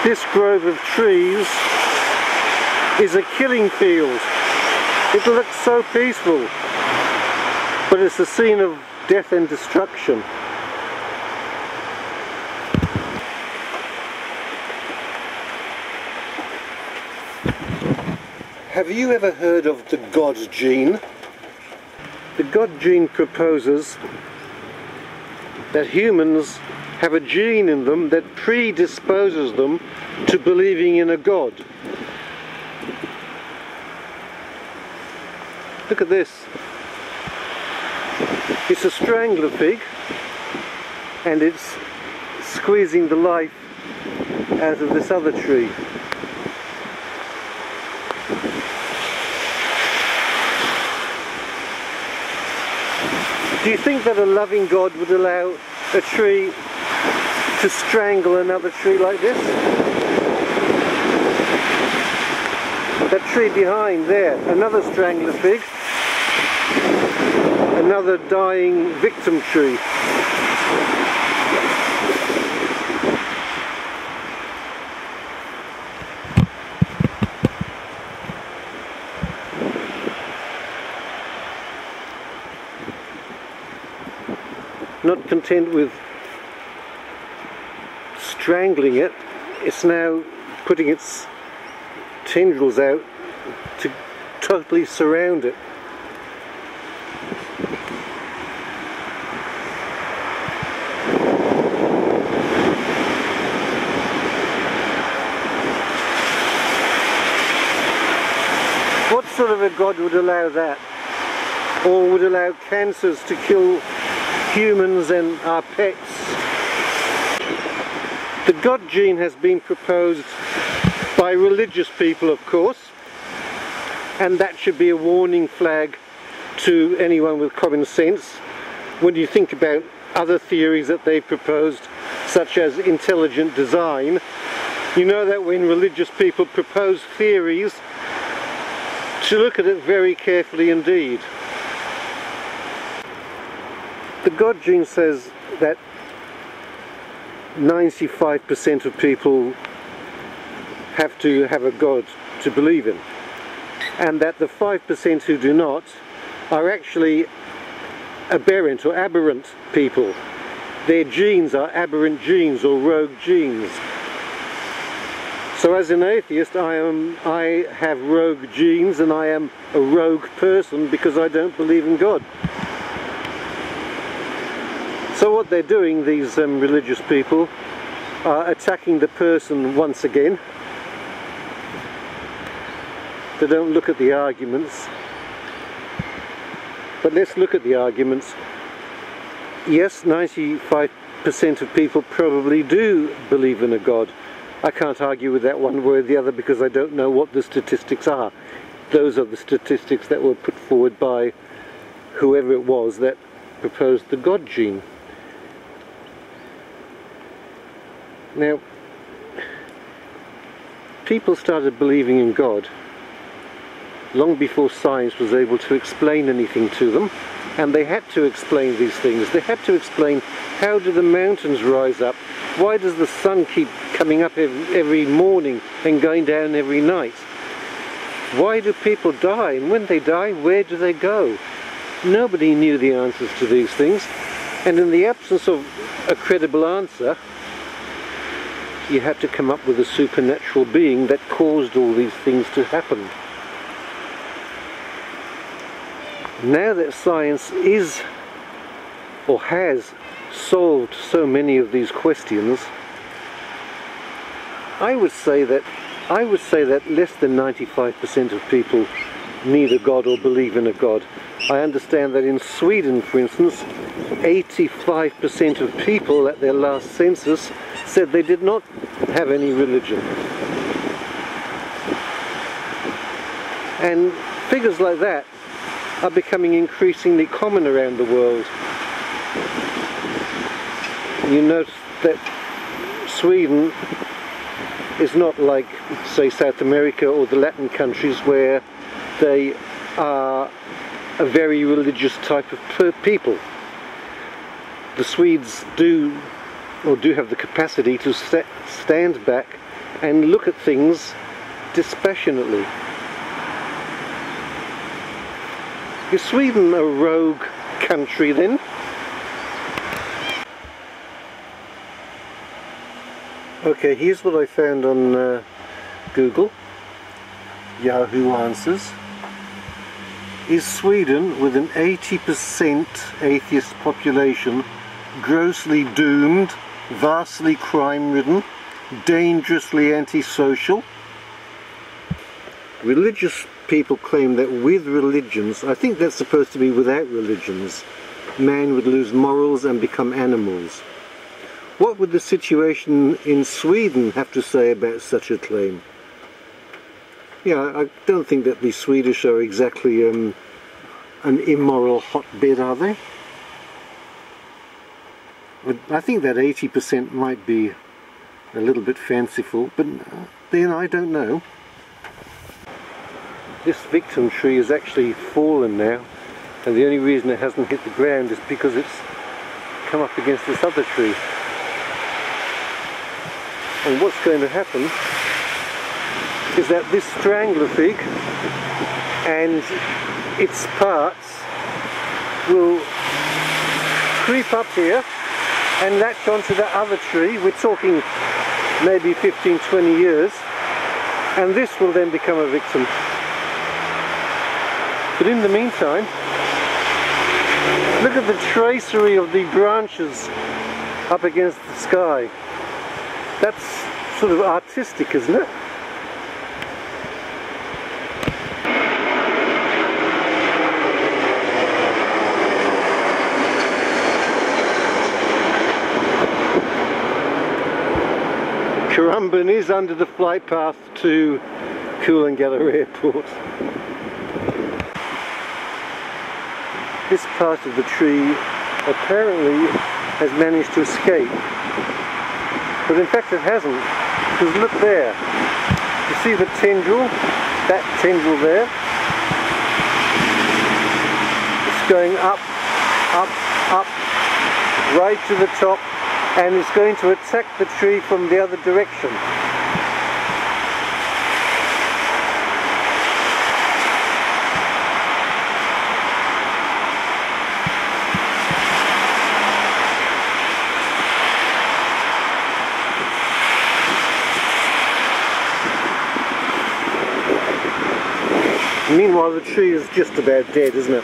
This grove of trees is a killing field. It looks so peaceful, but it's a scene of death and destruction. Have you ever heard of the God gene? The God gene proposes that humans have a gene in them that predisposes them to believing in a God. Look at this. It's a strangler pig, and it's squeezing the life out of this other tree. Do you think that a loving God would allow a tree to strangle another tree like this? That tree behind there, another strangler pig, another dying victim tree. Not content with strangling it, it's now putting its tendrils out to totally surround it. What sort of a God would allow that? Or would allow cancers to kill humans and our pets? The God gene has been proposed by religious people, of course, and that should be a warning flag to anyone with common sense when you think about other theories that they've proposed, such as intelligent design. You know that when religious people propose theories, to look at it very carefully indeed. The God gene says that 95% of people have to have a God to believe in, and that the 5% who do not are actually aberrant or aberrant people. Their genes are aberrant genes or rogue genes. So as an atheist, I have rogue genes, and I am a rogue person because I don't believe in God. So what they're doing, these religious people, are attacking the person once again. They don't look at the arguments. But let's look at the arguments. Yes, 95% of people probably do believe in a God. I can't argue with that one way or the other because I don't know what the statistics are. Those are the statistics that were put forward by whoever it was that proposed the God gene. Now, people started believing in God long before science was able to explain anything to them, and they had to explain these things. They had to explain, how do the mountains rise up? Why does the sun keep coming up every morning and going down every night? Why do people die? And when they die, where do they go? Nobody knew the answers to these things, and in the absence of a credible answer, you had to come up with a supernatural being that caused all these things to happen. Now that science is, or has, solved so many of these questions, I would say that less than 95% of people need a God or believe in a God. I understand that in Sweden, for instance, 85% of people at their last census said they did not have any religion. And figures like that are becoming increasingly common around the world. You notice that Sweden is not like, say, South America or the Latin countries, where they are a very religious type of people. The Swedes do have the capacity to stand back and look at things dispassionately. Is Sweden a rogue country then? Okay, here's what I found on Google, Yahoo Answers. Is Sweden, with an 80% atheist population, grossly doomed, vastly crime-ridden, dangerously antisocial? Religious people claim that with religions, I think that's supposed to be without religions, man would lose morals and become animals. What would the situation in Sweden have to say about such a claim? Yeah, I don't think that the Swedish are exactly an immoral hotbed, are they? But I think that 80% might be a little bit fanciful, but then I don't know. This victim tree has actually fallen now, and the only reason it hasn't hit the ground is because it's come up against this other tree. And what's going to happen is that this strangler fig and its parts will creep up here and latch onto that other tree. We're talking maybe 15-20 years, and this will then become a victim. But in the meantime, look at the tracery of the branches up against the sky. That's sort of artistic, isn't it? Currumbin is under the flight path to Coolangatta Airport. This part of the tree apparently has managed to escape, but in fact it hasn't, because look there, you see the tendril, that tendril there, it's going up, up, up, right to the top, and it's going to attack the tree from the other direction. Meanwhile, the tree is just about dead, isn't it?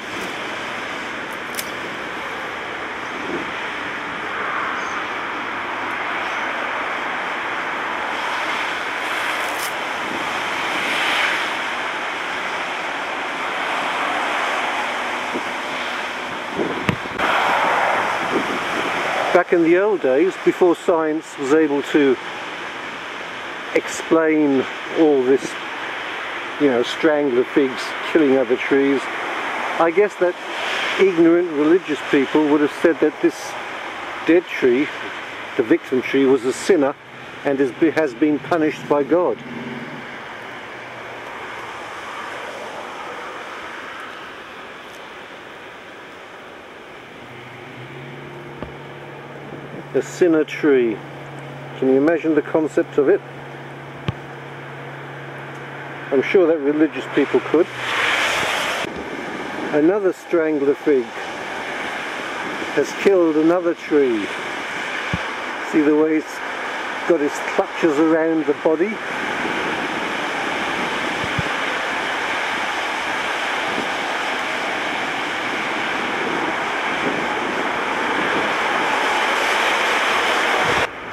Back in the old days, before science was able to explain all this, you know, strangler figs killing other trees, I guess that ignorant religious people would have said that this dead tree, the victim tree, was a sinner and has been punished by God. A sinner tree. Can you imagine the concept of it? I'm sure that religious people could. Another strangler fig has killed another tree. See the way it's got its clutches around the body?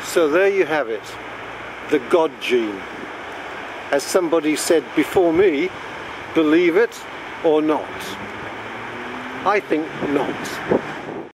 So there you have it, the God gene. As somebody said before me, believe it or not. I think not.